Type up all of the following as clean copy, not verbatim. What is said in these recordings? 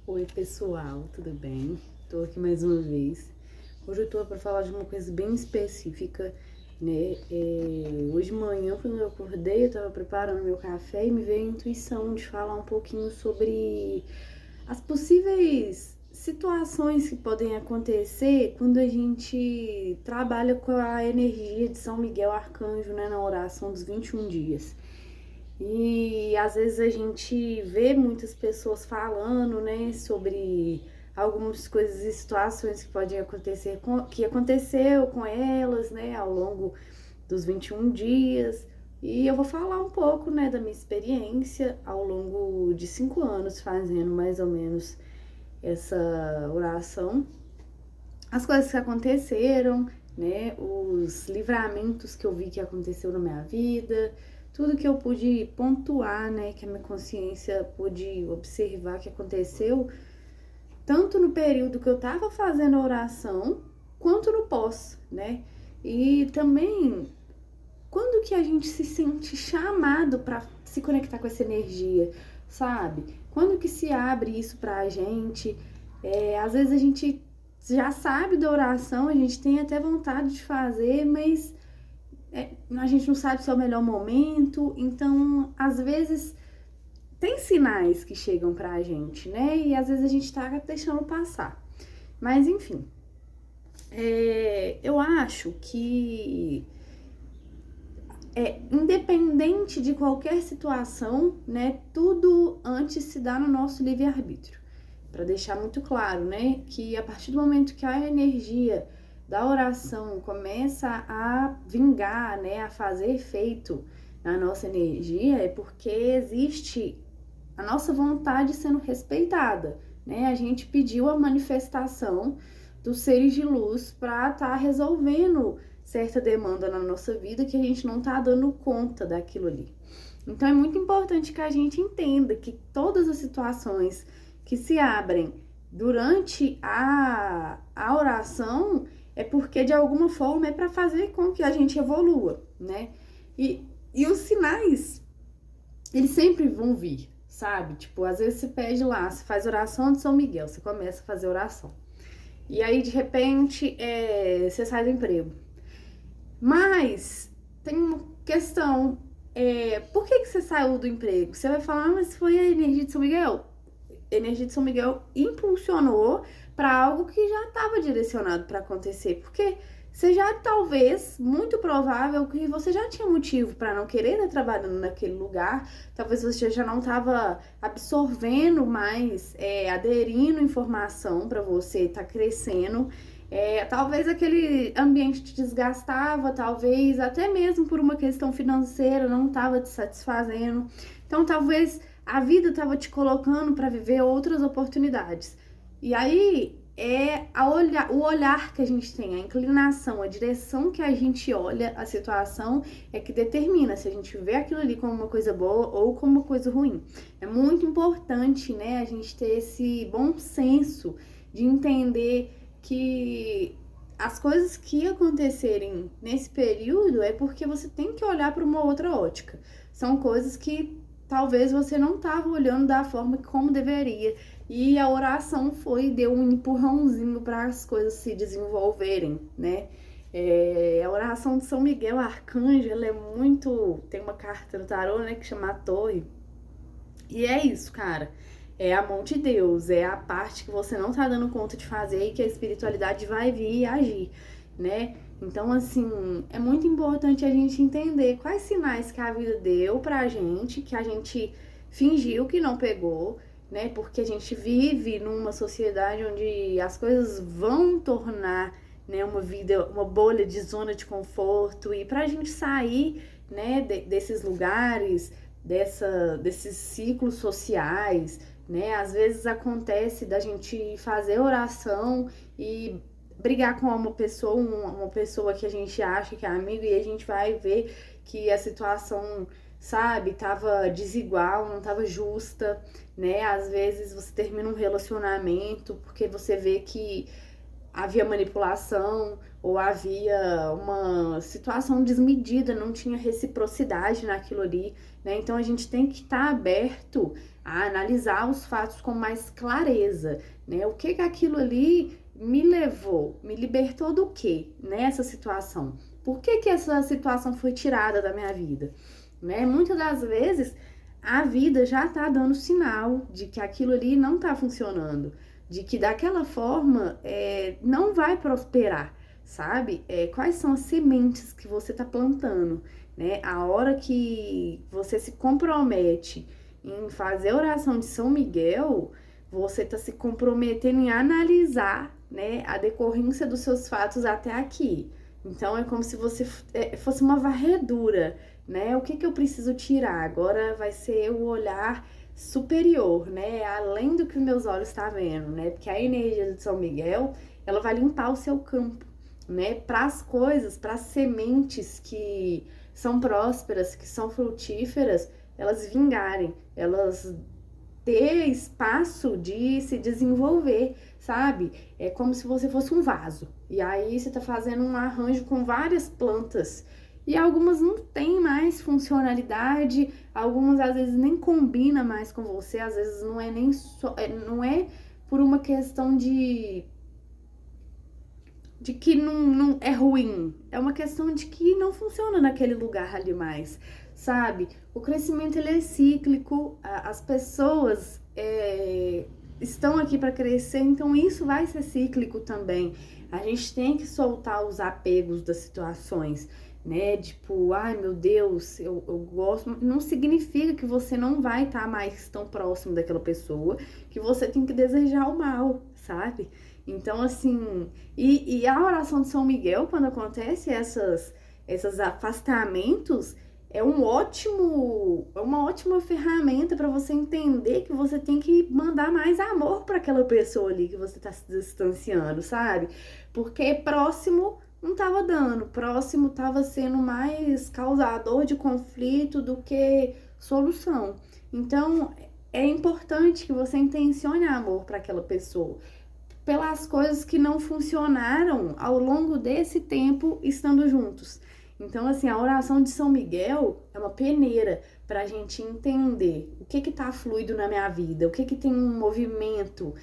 Oi, pessoal, tudo bem? Tô aqui mais uma vez. Hoje eu tô para falar de uma coisa bem específica, né? Hoje de manhã, quando eu acordei, eu tava preparando meu café e me veio a intuição de falar um pouquinho sobre as possíveis situações que podem acontecer quando a gente trabalha com a energia de São Miguel Arcanjo, né, na oração dos 21 dias. E às vezes a gente vê muitas pessoas falando, né, sobre algumas coisas e situações que podem acontecer, que aconteceu com elas, né, ao longo dos 21 dias. E eu vou falar um pouco, né, da minha experiência ao longo de 5 anos fazendo mais ou menos essa oração. As coisas que aconteceram, né, os livramentos que eu vi que aconteceu na minha vida, tudo que eu pude pontuar, né, que a minha consciência pôde observar que aconteceu, tanto no período que eu tava fazendo a oração, quanto no pós, né? E também quando que a gente se sente chamado para se conectar com essa energia, sabe? Quando que se abre isso pra gente? Às vezes a gente já sabe da oração, a gente tem até vontade de fazer, mas a gente não sabe se é o melhor momento. Então, às vezes, tem sinais que chegam pra gente, né? E às vezes a gente tá deixando passar. Mas, enfim, eu acho que independente de qualquer situação, né, tudo antes se dá no nosso livre-arbítrio. Para deixar muito claro, né, que a partir do momento que a energia da oração começa a vingar, né, a fazer efeito na nossa energia, é porque existe a nossa vontade sendo respeitada, né? A gente pediu a manifestação dos seres de luz para estar resolvendo certa demanda na nossa vida que a gente não tá dando conta daquilo ali. Então é muito importante que a gente entenda que todas as situações que se abrem durante a oração é porque de alguma forma é para fazer com que a gente evolua, né? E os sinais, eles sempre vão vir, sabe? Tipo, às vezes você pede lá, você faz oração de São Miguel, você começa a fazer oração. E aí, de repente, você sai do emprego. Mas tem uma questão. Por que você saiu do emprego? Você vai falar, mas foi a energia de São Miguel? A energia de São Miguel impulsionou para algo que já estava direcionado para acontecer. Porque você já, talvez, muito provável que você já tinha motivo para não querer estar trabalhando naquele lugar. Talvez você já não estava absorvendo mais, aderindo informação para você estar crescendo. Talvez aquele ambiente te desgastava, talvez até mesmo por uma questão financeira não estava te satisfazendo. Então, talvez a vida estava te colocando para viver outras oportunidades. E aí o olhar que a gente tem, a inclinação, a direção que a gente olha a situação é que determina se a gente vê aquilo ali como uma coisa boa ou como uma coisa ruim. É muito importante, né, a gente ter esse bom senso de entender que as coisas que acontecerem nesse período é porque você tem que olhar para uma outra ótica. São coisas que talvez você não estava olhando da forma como deveria. E a oração deu um empurrãozinho para as coisas se desenvolverem, né? A oração de São Miguel Arcanjo, ela é muito. Tem uma carta no tarô, né, que chama a Torre. E é isso, cara. É a mão de Deus, é a parte que você não tá dando conta de fazer e que a espiritualidade vai vir e agir, né? Então, assim, é muito importante a gente entender quais sinais que a vida deu pra gente, que a gente fingiu que não pegou, né? Porque a gente vive numa sociedade onde as coisas vão tornar, né, uma vida, uma bolha de zona de conforto. E pra gente sair, né, desses lugares, desses ciclos sociais, né? Às vezes acontece da gente fazer oração e brigar com uma pessoa que a gente acha que é amigo e a gente vai ver que a situação, sabe, tava desigual, não tava justa, né? Às vezes você termina um relacionamento porque você vê que havia manipulação ou havia uma situação desmedida, não tinha reciprocidade naquilo ali, né? Então a gente tem que estar aberto a analisar os fatos com mais clareza, né? O que aquilo ali me levou, me libertou do quê, nessa situação? Por que essa situação foi tirada da minha vida, né? Muitas das vezes a vida já tá dando sinal de que aquilo ali não tá funcionando, de que daquela forma não vai prosperar, sabe? Quais são as sementes que você tá plantando, né? A hora que você se compromete em fazer a oração de São Miguel, você tá se comprometendo em analisar, né, a decorrência dos seus fatos até aqui. Então é como se você fosse uma varredura, né? O que eu preciso tirar? Agora vai ser o olhar superior, né? Além do que os meus olhos estão vendo, né? Porque a energia de São Miguel, ela vai limpar o seu campo, né? Para as coisas, para as sementes que são prósperas, que são frutíferas, elas vingarem, elas ter espaço de se desenvolver, sabe? É como se você fosse um vaso. E aí você tá fazendo um arranjo com várias plantas. E algumas não têm mais funcionalidade, algumas às vezes nem combina mais com você, às vezes não é nem só, não é por uma questão de que não é ruim, é uma questão de que não funciona naquele lugar ali mais, sabe? O crescimento ele é cíclico, as pessoas estão aqui para crescer, então isso vai ser cíclico também. A gente tem que soltar os apegos das situações, né? Tipo, ai meu Deus, eu gosto. Não significa que você não vai estar mais tão próximo daquela pessoa, que você tem que desejar o mal, sabe? Então, assim, e a oração de São Miguel, quando acontece esses afastamentos, é uma ótima ferramenta para você entender que você tem que mandar mais amor para aquela pessoa ali que você está se distanciando, sabe? Porque próximo não estava dando, próximo estava sendo mais causador de conflito do que solução. Então, é importante que você intencione amor para aquela pessoa pelas coisas que não funcionaram ao longo desse tempo estando juntos. Então, assim, a oração de São Miguel é uma peneira para a gente entender o que tá fluido na minha vida, o que tem um movimento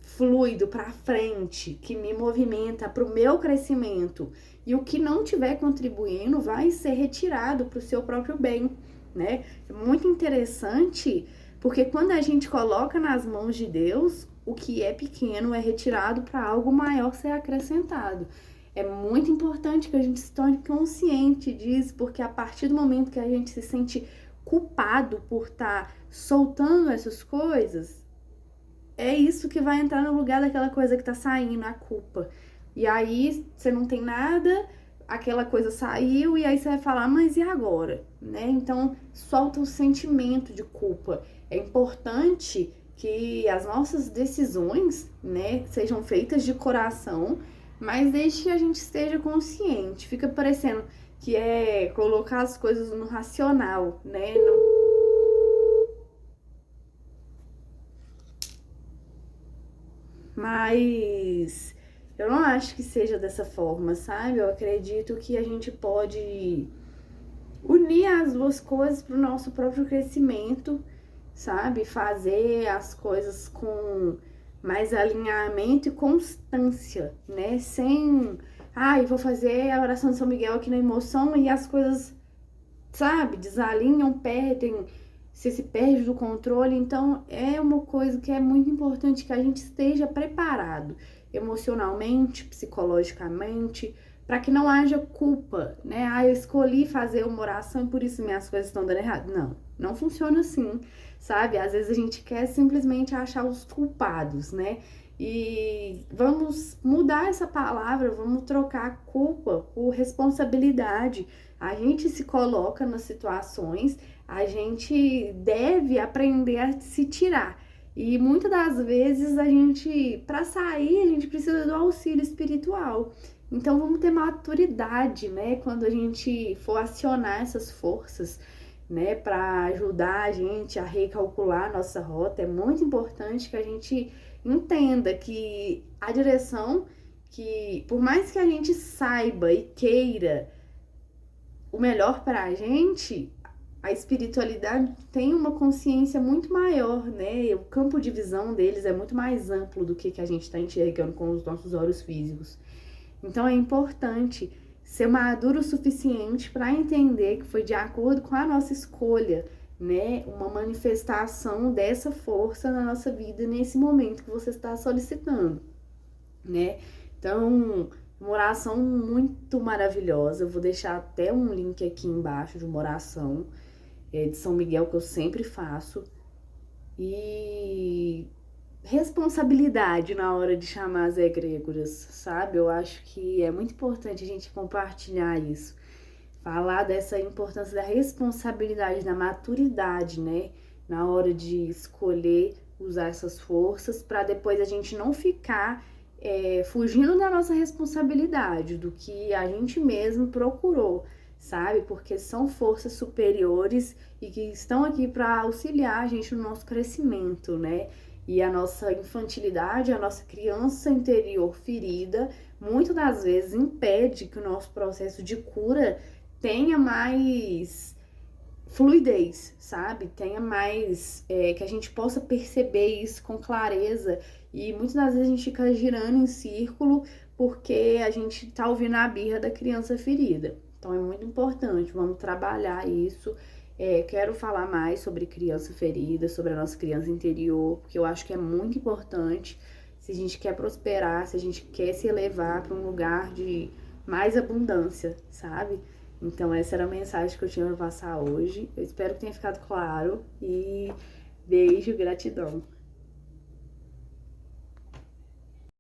fluido para frente, que me movimenta para o meu crescimento, e o que não tiver contribuindo vai ser retirado para o seu próprio bem, né? É muito interessante, porque quando a gente coloca nas mãos de Deus, o que é pequeno é retirado para algo maior ser acrescentado. É muito importante que a gente se torne consciente disso, porque a partir do momento que a gente se sente culpado por estar soltando essas coisas, é isso que vai entrar no lugar daquela coisa que tá saindo, a culpa. E aí você não tem nada, aquela coisa saiu, e aí você vai falar, mas e agora? Né? Então, solta o sentimento de culpa. É importante que as nossas decisões, né, sejam feitas de coração, mas desde que a gente esteja consciente. Fica parecendo que é colocar as coisas no racional, né? Mas eu não acho que seja dessa forma, sabe? Eu acredito que a gente pode unir as duas coisas para o nosso próprio crescimento, sabe? Fazer as coisas com mais alinhamento e constância, né? Sem, vou fazer a oração de São Miguel aqui na emoção e as coisas, sabe? Desalinham, perdem, se perde do controle. Então, é uma coisa que é muito importante que a gente esteja preparado emocionalmente, psicologicamente, para que não haja culpa, né? Eu escolhi fazer uma oração e por isso minhas coisas estão dando errado. Não funciona assim, sabe? Às vezes a gente quer simplesmente achar os culpados, né? E vamos mudar essa palavra, vamos trocar culpa por responsabilidade. A gente se coloca nas situações, a gente deve aprender a se tirar. E muitas das vezes para sair, a gente precisa do auxílio espiritual. Então vamos ter maturidade, né? Quando a gente for acionar essas forças. né, para ajudar a gente a recalcular a nossa rota. É muito importante que a gente entenda que a direção, que por mais que a gente saiba e queira o melhor para a gente, a espiritualidade tem uma consciência muito maior, né? O campo de visão deles é muito mais amplo do que a gente está enxergando com os nossos olhos físicos. Então é importante ser maduro o suficiente para entender que foi de acordo com a nossa escolha, né? Uma manifestação dessa força na nossa vida nesse momento que você está solicitando, né? Então, uma oração muito maravilhosa. Eu vou deixar até um link aqui embaixo de uma oração de São Miguel que eu sempre faço. E responsabilidade na hora de chamar as egrégoras, sabe? Eu acho que é muito importante a gente compartilhar isso. Falar dessa importância da responsabilidade, da maturidade, né? Na hora de escolher usar essas forças, para depois a gente não ficar fugindo da nossa responsabilidade, do que a gente mesmo procurou, sabe? Porque são forças superiores e que estão aqui para auxiliar a gente no nosso crescimento, né? E a nossa infantilidade, a nossa criança interior ferida, muitas das vezes impede que o nosso processo de cura tenha mais fluidez, sabe? Tenha mais, que a gente possa perceber isso com clareza. E muitas das vezes a gente fica girando em círculo porque a gente tá ouvindo a birra da criança ferida. Então é muito importante, vamos trabalhar isso. Quero falar mais sobre criança ferida, sobre a nossa criança interior, porque eu acho que é muito importante se a gente quer prosperar, se a gente quer se elevar para um lugar de mais abundância, sabe? Então essa era a mensagem que eu tinha para passar hoje. Eu espero que tenha ficado claro e beijo, gratidão.